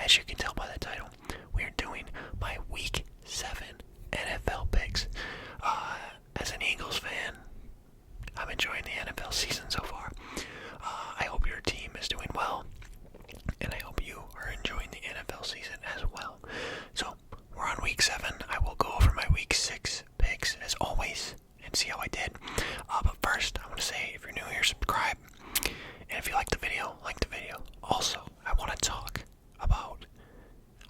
as you can tell by the title, we are doing my Week 7 NFL picks. As an Eagles fan, I'm enjoying the NFL season so far. I hope your team is doing well, and I hope you are enjoying the NFL season as well. So, we're on Week 7. I will go over my Week 6 picks as always and see how I did. But first, I want to say, if you're new here, subscribe. And if you like the video, like the video. Also, I want to talk about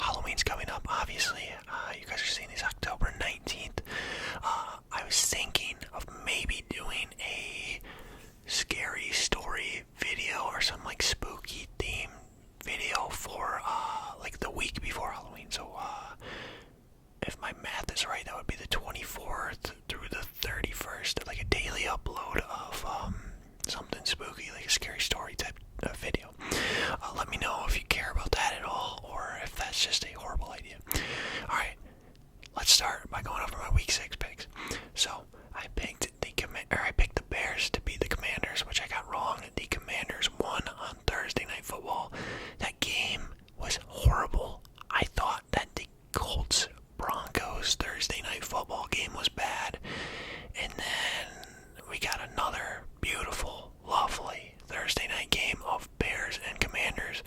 Halloween's coming up, obviously. You guys are seeing this October 19th. I was thinking of maybe doing a scary story video or some like spooky theme video for like the week before Halloween. So if my math is right, that would be the 24th through the 31st, like a daily upload of something spooky, like a scary story type of video. Let me know if you care about that at all, or if that's just a horrible idea. Alright, let's start by going over my Week 6 picks. So, I picked the Bears to beat the Commanders, which I got wrong. The Commanders won on Thursday Night Football. That game was horrible. I thought that the Colts-Broncos Thursday Night Football game was bad. And then we got another beautiful, lovely Thursday night game of Bears and Commanders.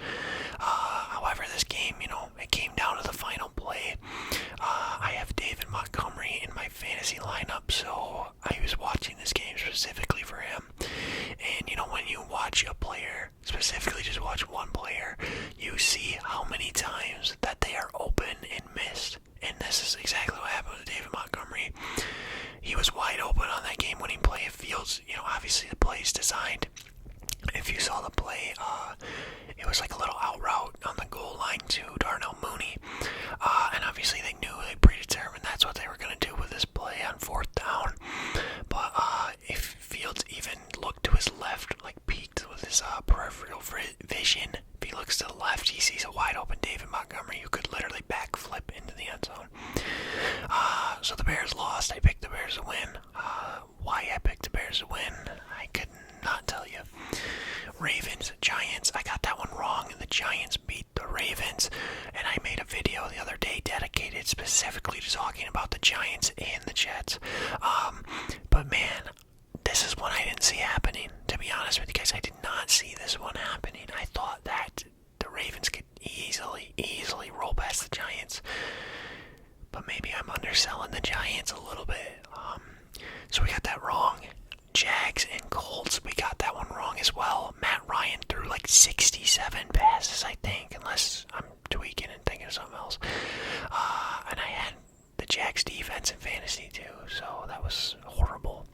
However, this game, it came down to the final play. I have David Montgomery in my fantasy lineup, so I was watching this game specifically for him. And, when you watch a player, specifically just watch one player, you see how many times that they are open and missed. And this is exactly what happened with David Montgomery. He was wide open on that game-winning play. Fields, obviously the play is designed. If you saw the play, it was like a little out route on the goal line to Darnell Mooney. And obviously they knew, they predetermined that's what they were going to do with this play on 4th down. But if Fields even looked to his left, like peeked with his peripheral vision, if he looks to the left, he sees a wide open David Montgomery who could literally backflip into the end zone. So the Bears lost. I picked the Bears to win. Why I picked the Bears to win, I could not tell you. Ravens, Giants, I got that one wrong. The Giants beat the Ravens, and I made a video the other day dedicated specifically to talking about the Giants and the Jets. But man, this is one I didn't see happening. To be honest with you guys, I did not see this one happening. I thought that the Ravens could easily roll past the Giants. But maybe I'm underselling the Giants a little bit. So we got that wrong. Jags and Colts, we got that one wrong as well. Matt Ryan threw like 67 passes, I think, unless I'm tweaking and thinking of something else. And I had the Jags defense in fantasy too, so that was horrible.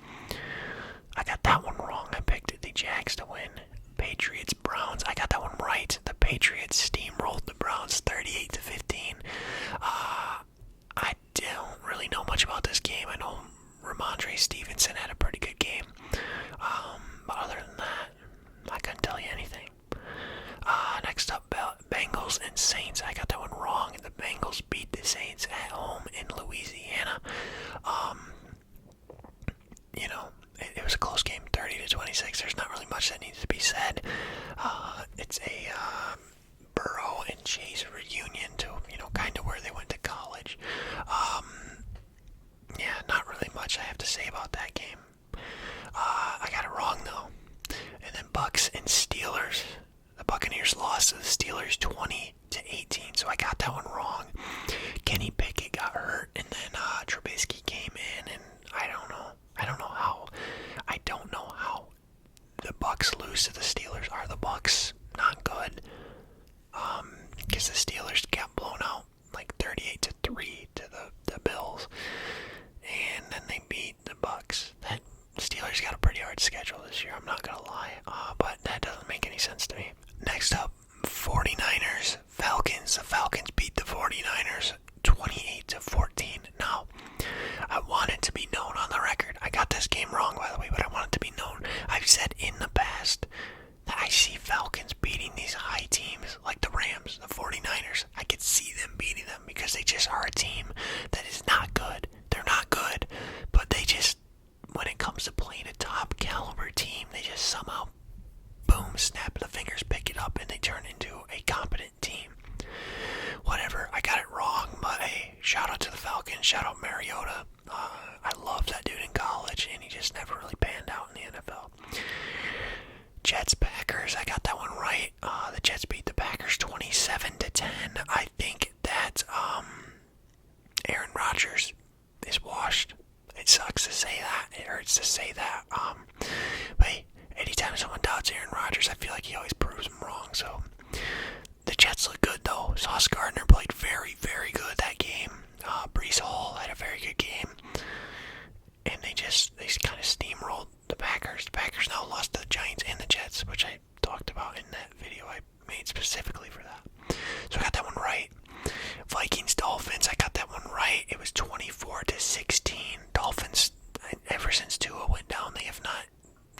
I got that one wrong. I picked the Jags to win. Patriots, Browns, I got that one right. The Patriots steamrolled the Browns 38-15. I don't really know much about this game. I know Ramondre Stevenson had a pretty good game. But other than that, I couldn't tell you anything. Next up, Bengals and Saints. I got that one wrong. The Bengals beat the Saints at home in Louisiana. It was a close game, 30-26. There's not really much that needs to be said. It's a Burrow and Chase reunion to, kind of where they went to college. Yeah, not really much I have to say about that game. I got it wrong, though. And then Bucks and Steelers. The Buccaneers lost to the Steelers 20-18, so I got that one wrong. Kenny Pickett got hurt, and then Trubisky came in, and I don't know how the Bucks lose to the Steelers. Are the Bucks not good? Because the Steelers got blown out like 38-3 to the Bills, and then they beat the Bucks. That Steelers got a pretty hard schedule this year, I'm not gonna lie, but that doesn't make any sense to me. Next up, 49ers, Falcons. The Falcons beat the 49ers 28-14. Now, I want it to be known on the record. I got this game wrong, by the way, but I want it to be known. I've said in the past that I see Falcons beating these high teams like the Rams, the 49ers. I could see them beating them because they just are a team that is not good. They're not good, but they just, when it comes to playing a top caliber team, they just somehow, boom, snap the fingers, pick it up, and they turn into a competent team. Mariota. I loved that dude in college, and he just never really panned out in the NFL. Jets Packers, I got that one right. The Jets beat the Packers 27-10. I think that Aaron Rodgers is washed. It sucks to say that. It hurts to say that. But hey, anytime someone doubts Aaron Rodgers, I feel like he always proves them wrong. So the Jets look good though. Sauce Gardner played very, very good that game. Breece Hall had a very good game. And they kind of steamrolled the Packers. The Packers now lost to the Giants and the Jets, which I talked about in that video I made specifically for that. So I got that one right. Vikings Dolphins, I got that one right. It was 24-16. Dolphins, ever since Tua went down, they have not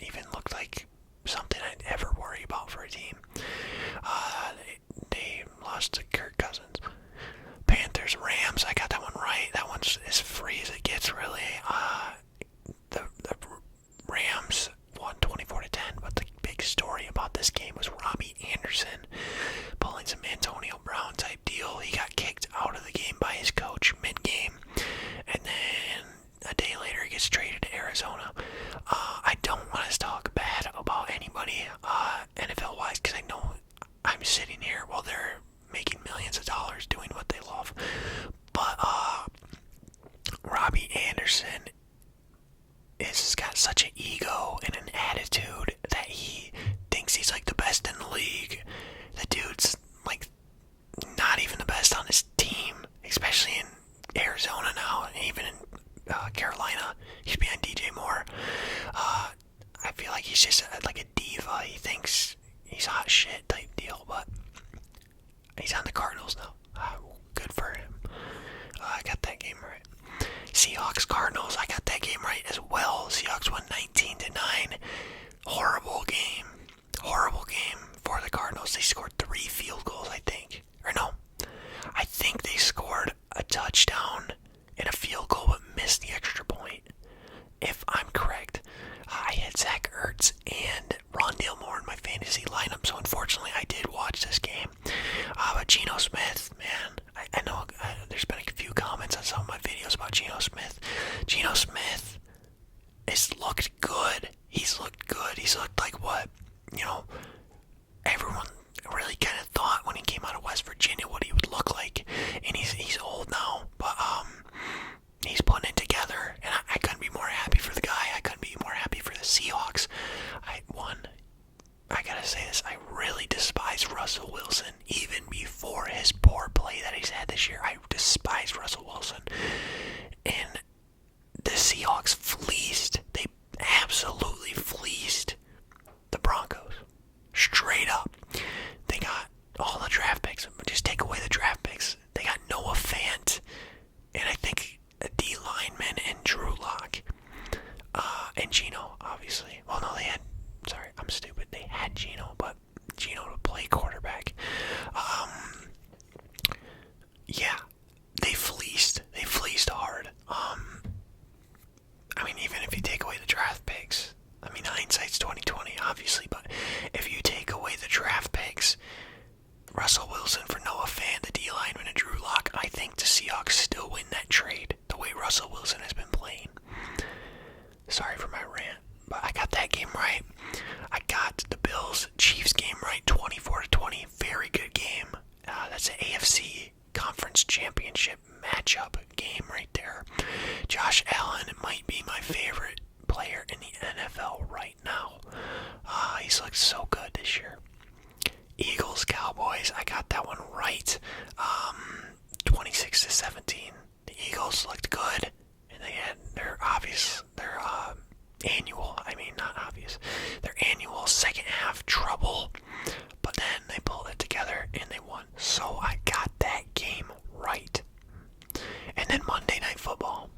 even looked like something I'd ever worry about for a team. They lost to Kirk Cousins. Panthers Rams, I got that one right. That one's as free as it gets, really. The Rams won 24-10, but the big story about this game was Robbie Anderson pulling some Antonio Brown type deal. He got kicked out of the game by his coach mid-game, and then a day later he gets traded to Arizona. I don't want to talk bad about anybody NFL-wise, because I know I'm sitting here while they're making millions of dollars doing what they love. But Robbie Anderson has got such an ego and an attitude that he thinks he's like the best in the league. The dude's like not even the best on his team, especially in Arizona now, and even in Carolina. He's behind DJ Moore. I feel like he's just like a diva. He thinks he's hot shit type deal, but he's on the Cardinals now. Good for him. I got that game right. Seahawks Cardinals, I got that game right as well. Seahawks won 19-9. Horrible game for the Cardinals. They scored 3 field goals, I think. Or no, I think they scored a touchdown and a field goal but missed the extra point, if I'm correct. I had Zach Ertz and Rondale Moore in my fantasy lineup, so unfortunately I did watch this game. But Geno Smith, man, I know there's been a few comments on some of my videos about Geno Smith. Geno Smith has looked good. He's looked good. He's looked like what, everyone really kind of thought when he came out of West Virginia what he would look like. And he's old now, but he's putting it together, and I couldn't be more happy for the guy. I couldn't be more happy for the Seahawks. I gotta say this, I really despise Russell Wilson. Even before his poor play that he's had this year, I despise Russell Wilson. And the Seahawks they absolutely fleeced the Broncos. Straight up. They got all the draft picks. Just take away the draft picks. They got Noah Fant, and I think a D lineman and Drew Lock. And Geno, obviously. Well, no, I'm stupid. They had Geno, but Geno to play quarterback. Yeah, they fleeced. They fleeced hard. Even if you take away the draft picks, hindsight's 20/20, obviously, but if you take away the draft picks, Russell Wilson for Noah Fant, the D lineman, and Drew Lock, I think the Seahawks still win that trade the way Russell Wilson has been playing. Sorry for my rant, but I got that game right. I got the Bills-Chiefs game right, 24-20. Very good game. That's an AFC Conference Championship matchup game right there. Josh Allen might be my favorite player in the NFL right now. He's looked so good this year. Eagles-Cowboys, I got that one right. 26-17. The Eagles looked good, and they had their annual second half trouble, but then they pulled it together and they won. So I got that game right. And then Monday Night Football.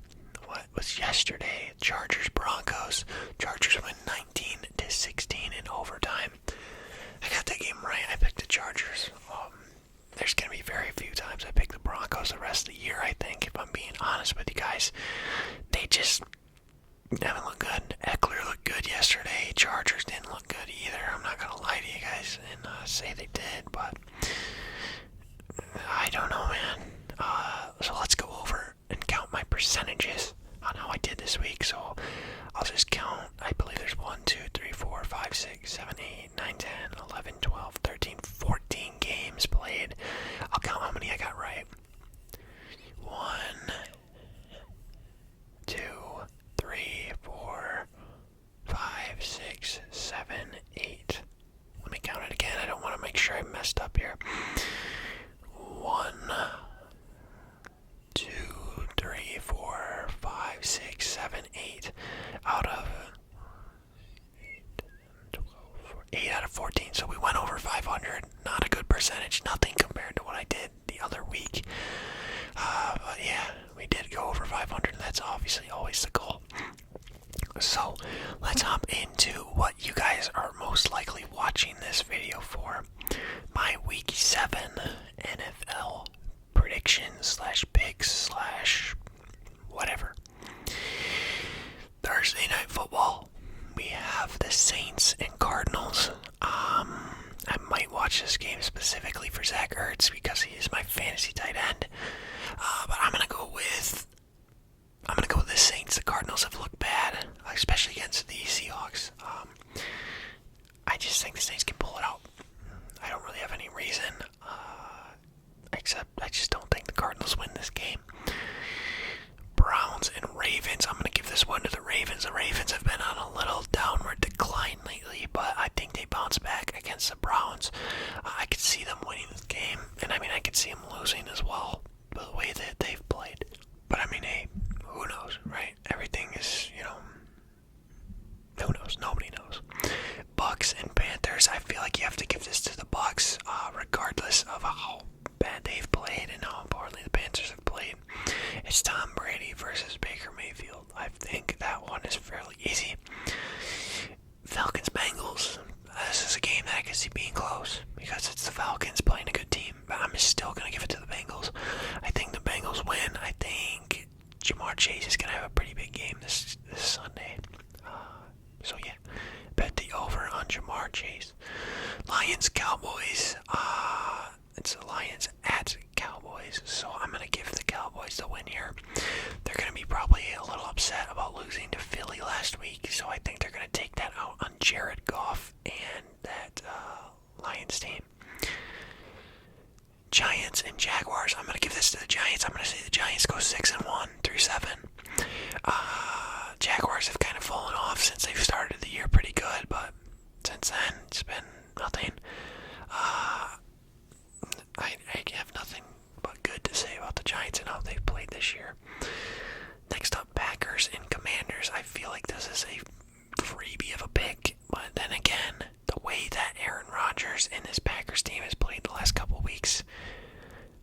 What was yesterday? Chargers-Broncos. Chargers win 19-16 in overtime. I got that game right. I picked the Chargers. There's going to be very few times I pick the Broncos the rest of the year, I think, if I'm being honest with you guys. They just haven't looked good. Eckler looked 6, 7, 8, 9, 10, 11, 12, 13, 14 games played. I'll count how many I got right. 1, 2, 3, 4, 5, 6, 7, 8. Let me count it again. I don't want to make sure I messed up here. 1, 2, 3, 4, 5, 6, 7, 8 out of 8 out of 14. So we went over 500. Not a good percentage. Nothing compared to what I did the other week. But yeah, we did go over 500. And that's obviously always the goal. So let's hop into what you guys are most likely watching this video for. My Week 7 NFL predictions / picks / whatever. Thursday Night Football. We have the Saints and Cardinals. I might watch this game specifically for Zach Ertz because he is my fantasy tight end. But I'm gonna go with the Saints. The Cardinals have looked bad, especially against the Seahawks. I just think the Saints can pull it out. I don't really have any reason, except I just don't think the Cardinals win this game. Browns and Ravens. I'm going to give this one to the Ravens. The Ravens have been on a little downward decline lately, but I think they bounce back against the Browns. I could see them winning this game, and I mean, I could see them losing as well, by the way that they've played. But I mean, hey, who knows, right? Everything is, who knows? Nobody knows. Bucks and Panthers. I feel like you have to give this to the Bucks, regardless of how bad they've played and how poorly the Panthers have played. It's Tom Brady versus Baker Mayfield. I think that one is fairly easy. Falcons Bengals. This is a game that I can see being close because it's the Falcons playing a good team, but I'm still going to give it to the Bengals. I think the Bengals win. I think Ja'Marr Chase is going to have a pretty big game this Sunday. So yeah, bet the over on Ja'Marr Chase. Lions Cowboys. It's the Lions at Cowboys, so I'm going to give the Cowboys the win here. They're going to be probably a little upset about losing to Philly last week, so I think they're going to take that out on Jared Goff and that Lions team. Giants and Jaguars. I'm going to give this to the Giants. I'm going to say the Giants go 6-1 through 7. Jaguars have kind of fallen off since they've started the year pretty good, but since then it's been nothing. I have nothing but good to say about the Giants and how they've played this year. Next up, Packers and Commanders. I feel like this is a freebie of a pick, but then again, the way that Aaron Rodgers and this Packers team has played the last couple weeks,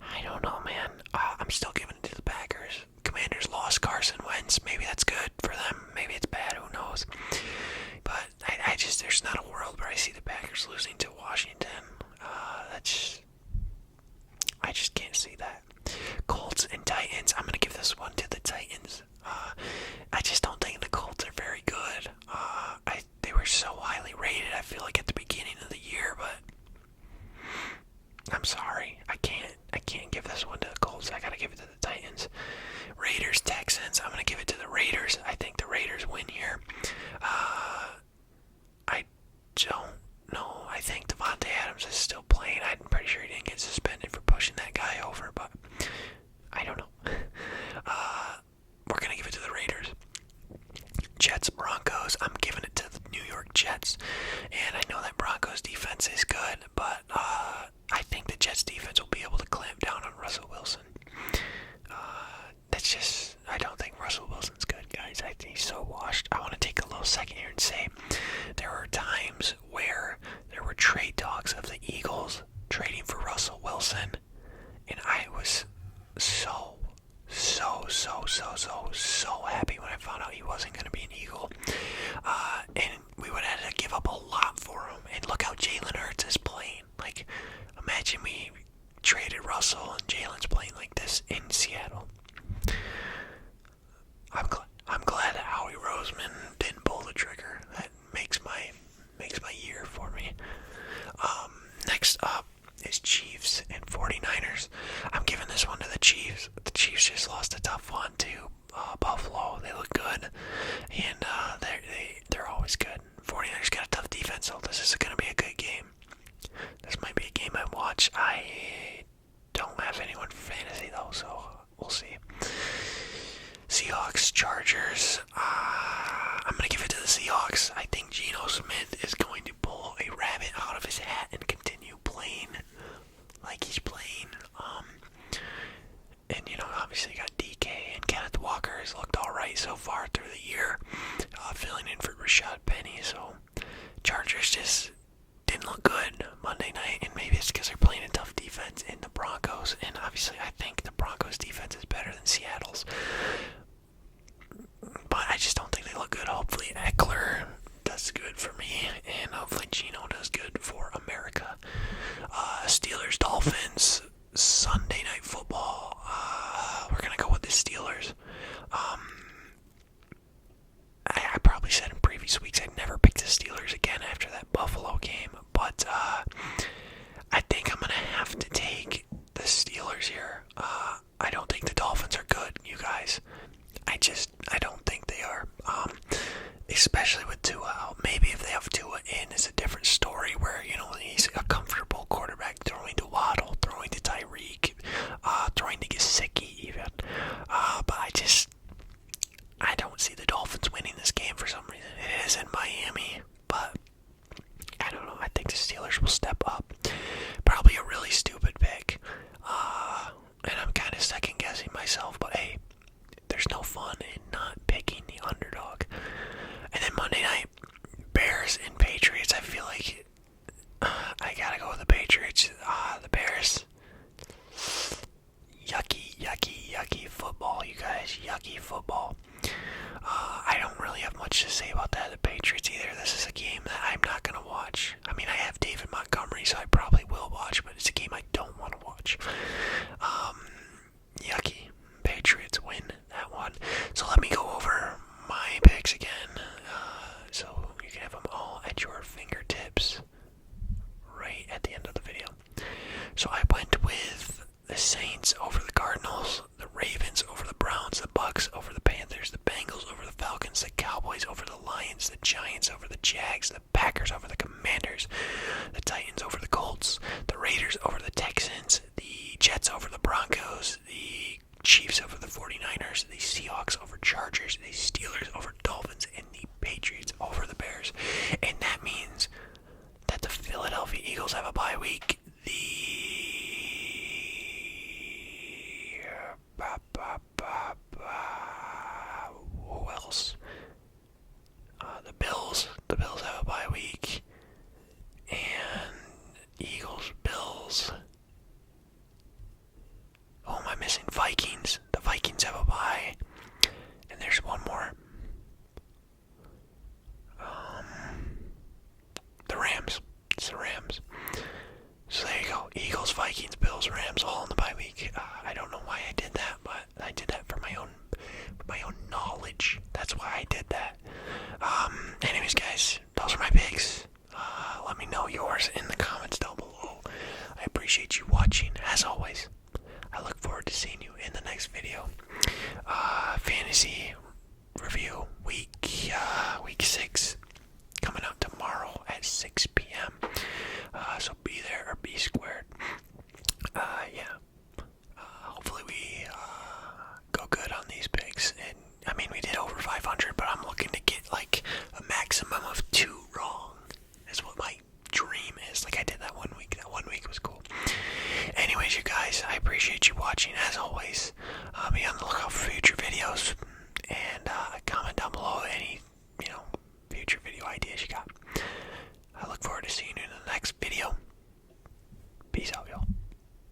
I don't know, man. I'm still giving it to the Packers. Commanders lost Carson Wentz. Maybe that's good for them. Maybe it's bad. Who knows? But I just, there's not a world where I see the Packers losing to Washington. I just can't see that. Colts and Titans. I'm going to give this one to the Titans. I just don't think the Colts are very good. They were so highly rated, I feel like, at the beginning of the year, but I'm sorry. I can't give this one to the Colts. I got to give it to the Titans. Raiders, Texans. I'm going to give it to the Raiders. I think the Raiders win here. I don't know. I think Devontae Adams is still playing. I'm pretty sure he didn't get suspended for pushing that guy over, but I don't know. We're going to give it to the Raiders. Jets, Broncos. I'm giving it to the New York Jets. And I know that Broncos defense is good, but I think the Jets defense will be able to clamp down on Russell Wilson. I don't think Russell Wilson's good, guys. I think he's so washed. I want to take a little second here and say there were times where there were trade talks of the Eagles trading for Russell Wilson, and I was so happy when I found out he wasn't going to be an Eagle. And we would have to give up a lot for him. And look how Jalen Hurts is playing. Like, imagine we traded Russell and Jalen's playing like this in Seattle. I'm glad that Howie Roseman didn't pull the trigger. That makes my year for me. Next up is Chiefs and 49ers. I'm giving this one to the Chiefs. The Chiefs just lost a tough one to Buffalo. They look good, and they're always good. 49ers got a tough defense, So this is going to be a good game. This might be a game I watch. I don't have anyone for fantasy though, so we'll see. Seahawks, Chargers. I'm going to give it to the Seahawks. I think Geno Smith is going to pull a rabbit out of his hat and continue playing like he's playing. And, obviously you got DK and Kenneth Walker has looked alright so far through the year. Filling in for Rashad Penny, so Chargers just didn't look good Monday night, and maybe it's because they're playing a tough defense in the Broncos, and obviously I think the Broncos defense is better than Seattle's. But I just don't think they look good. Hopefully Eckler does good for me, and hopefully Geno does good for America. Steelers, Dolphins, Sunday Night Football. We're going to go with the Steelers. I probably said in previous weeks I'd never pick the Steelers again after that Buffalo game, but I think I'm going to have to take the Steelers here. I don't think the Dolphins are good, you guys. I don't think they are, especially with Tua out. Maybe if they have Tua in, it's a different story where, he's a comfortable quarterback throwing to Waddle, throwing to Tyreek, throwing to Gesicki even. But I don't see the Dolphins winning this game for some reason. It is in Miami, but I don't know. I think the Steelers will step up. Probably a really stupid pick. And I'm kind of second guessing myself, but hey, there's no fun in not picking the underdog. And then Monday night, Bears and Patriots. I feel like I gotta go with the Patriots. The Bears. Yucky football, you guys. Yucky football. I don't really have much to say about that. The Patriots either. This is a game that I'm not gonna watch. I mean, I have David Montgomery, so I probably will watch, but it's a game I don't want to watch. Yucky. Patriots win that one. So let me go over my picks again, so you can have them all at your fingertips right at the end of the video. So I went with the Saints over the Cardinals, the Ravens over the Browns, the Bucks over the Panthers, the Bengals over the Falcons, the Cowboys over the Lions, the Giants over the Jags, the Packers over the Commanders, the Titans over the Colts, the Raiders over the Texans, the Jets over the Broncos, the Chiefs over the 49ers, the Seahawks over Chargers, the Steelers over Dolphins, and the Patriots over the Bears. And that means that the Philadelphia Eagles have a bye week. Who else? The Bills have a bye week. And Eagles, Bills. Oh, am I missing Vikings? The Vikings have a bye. And there's one more. The Rams. It's the Rams. So there you go. Eagles, Vikings, Bills, Rams, all in the bye week. I don't know why I did that, but I did that for my own knowledge. That's why I did that. Anyways, guys, those are my picks. Let me know yours in the